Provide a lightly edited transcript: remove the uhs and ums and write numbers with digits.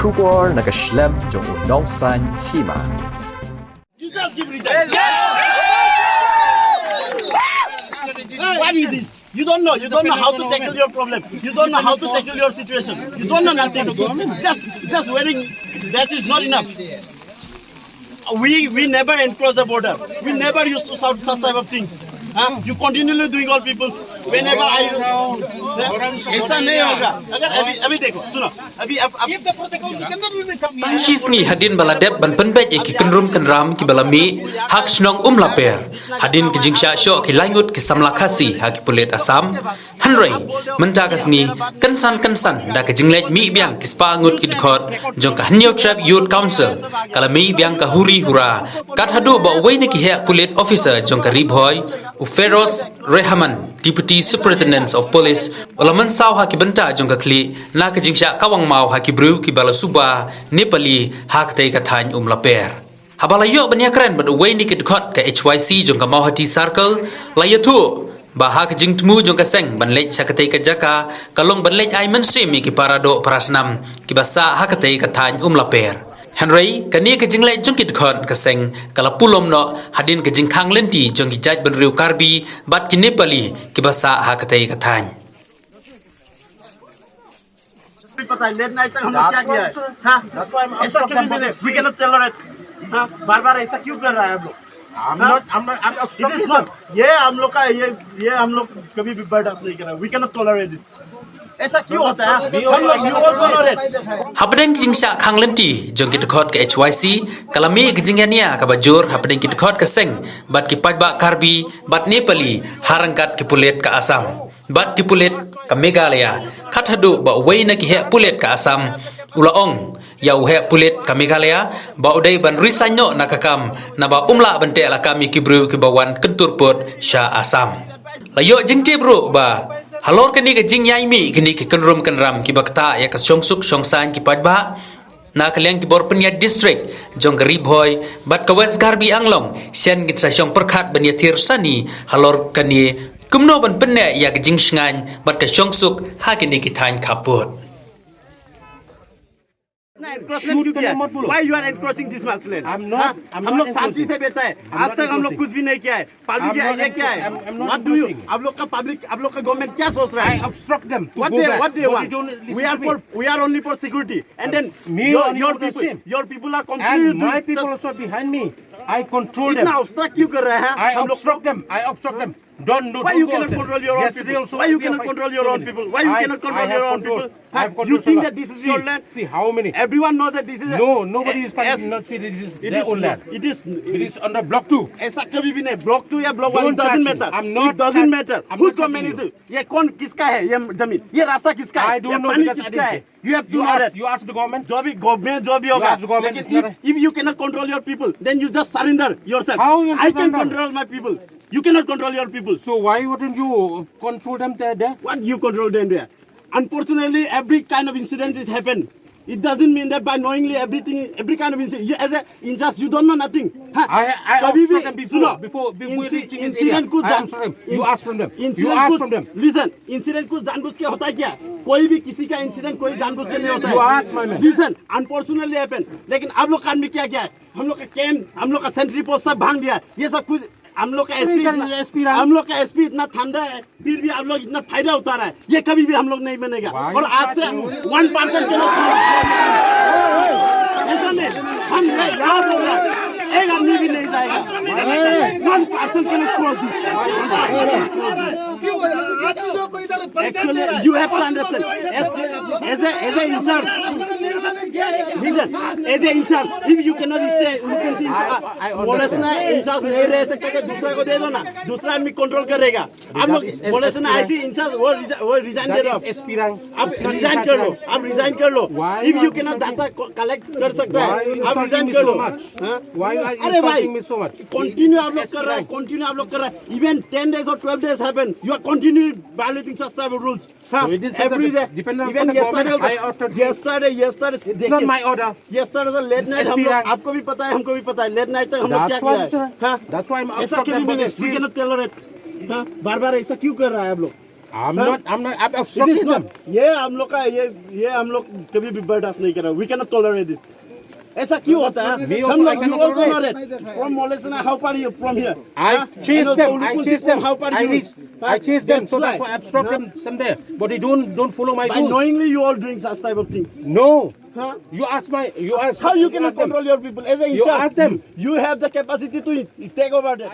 Schubor nakaschlem jong unong san hima. You just give reason. What is this? You don't know how to tackle your problem. You don't know how to tackle your situation. You don't know nothing. Just wearing that is not enough. We never encroach the border. We never used to shout such type of things. You continually doing all people. Whenever ऐसा नहीं होगा. अगर अभी देखो सुनो अभी Tangshis ngi hadin baladep ban penbet ki kenrum kenram ki balami hak snong laper hadin ki jingsha syo ki langut ki samla khasi hak pulet asam hanrei mentakas ni kensan da ki jinglek mi biang ki spa ngut ki khot jong ka hnyop trap youth council kala mi biang ka huri hura kat hadu ba wei ni ki he pulet officer jong ka ribhoy u Feroz Rehaman deputy superintendent of police olaman saw haki benta jong ka kli na ka jingsha kawang mau haki bru ki bala suba nepali hak tei ka than laper habala yo banya kren bad way ni kit khot ka HYC jong ka mau hati circle la yathu ba hak jing tmu jong ka seng ban lech sakatei ka jaka kalong ban lech ai man sim ki parado prasnam ki basa hak tei ka than laper Henry kani ka jinglai jong kit khot ka seng kala pulom no hadin ka jing khang lenti jong ki jaj ban riu karbi bat ki nepali ki basa hak tei ka than पता है late night तक हम लोग क्या किया है हाँ ऐसा क्यों भी मिले we cannot tolerate हाँ बार-बार ऐसा क्यों कर रहा है आप लोग it is not ये हम लोग का ये हम लोग कभी भी बर्दाश्त नहीं कर रहा we cannot tolerate it ऐसा क्यों होता है हम लोग you also know it Hapdeng jingsha khang lenti jong kit khot ka HYC kalami ka jingania ka bajur hapdeng kit khot ka seng bat ki pajba karbi bat nepali harangkat ki pulet ka asam bat ki pulet ka Meghalaya khat hadu ba wei na ki he pulet ka asam ulaong yau he pulet ka Meghalaya ba udai ban risanyo na kakam na ba umla bante la kami ki bru ki bawan kentur pot sha asam layo jingti bro ba halor kani ka jing yai mi kini ki kenrum kenram ki bakta ya ka songsuk songsan ki pajba na kaleng ki bor penya district jong garib hoy bat ka west garbi anglong sen git sa song perkhat bania thir sani halor kani kumno ban penne ya ka jing sngan bat ka songsuk ha kini ki than khaput Why you are encroaching this man's land? हम लोग शांति से बैठा है आज तक हम लोग कुछ भी नहीं किया है पब्लिक ये क्या है What do you आप लोग का पब्लिक आप लोग का गवर्नमेंट क्या सोच रहा है obstruct them what they want we are only for security and then your people are completely and my people also behind me I control them इतना obstruct क्यों कर रहे हैं I obstruct them why you cannot control your own people why you cannot control your own people why you cannot control your own people you think that this is your land see how many everyone knows that this is nobody is coming not see this is their own land it is under block 2 ऐसा कभी भी नहीं block 2 या block 1 it doesn't matter it doesn't matter whose government is it ये कौन किसका है ये जमीन ये रास्ता किसका है I don't know किसका है you have to know that you ask the government जो भी होगा लेकिन if you cannot control your people then you just surrender yourself I can control my people you cannot control your people so why wouldn't you control them there what you control them there unfortunately every kind of incident is happen it doesn't mean that by knowingly every kind of incident as a in just you don't know nothing I obstruct them before reaching incident कुछ you ask from them listen incident कुछ जानबूझ के होता है क्या कोई भी किसी का इंसिडेंट कोई जानबूझ के नहीं होता है you ask my man listen unfortunately happen लेकिन आप लोग काम में क्या किया है हम लोग का कैंप हम लोग का सेंट्री पोस्ट सब भांग दिया ये सब कुछ हम लोग का एसपी इतना ठंडा है फिर भी आप लोग इतना फायदा उठा रहा है ये कभी भी हम लोग नहीं बनेगा और आज से 1% के लोग ऐसा नहीं हम यहाँ बोल रहे हैं एक आदमी भी नहीं जाएगा 1% के लोग actually you have to understand as a in charge listen as a in charge if you cannot stay you can see police ने in charge नहीं रह सकता कि दूसरा को दे दो ना दूसरा आदमी कंट्रोल करेगा आप लोग पुलिस ने ऐसी in charge वो रिजाइन दे दो आप रिजाइन कर लो if you cannot data collect कर सकता है आप रिजाइन कर लो अरे भाई कंटिन्यू आप लोग कर रहे हैं even 10 days or 12 days happen you are continue violating such type of rules every day even yesterday it's not my order yesterday was late night हम लोग आपको भी पता है हमको भी पता है late night तक हम लोग क्या किया है that's why I'm ऐसा कभी भी नहीं we cannot tolerate बार-बार ऐसा क्यों कर रहा है आप लोग I'm It is obstructing them. not. ये हम लोग कभी भी बर्दाश्त नहीं करें. We cannot tolerate it. ऐसा क्यों होता है? Me हम also, I लोग, you cannot also know tolerate. that. From Molesana, how far are you from here? I Huh? chase And them. also I Ulukun chase from them. how far I you? reach. Huh? I chase them. So that's why. why I obstruct Huh? them someday. But they don't follow my By rules. knowingly you all doing such type of things. No. Huh? You ask How you cannot ask them. control your people? As a in You charge, ask them. You have the capacity to take over that.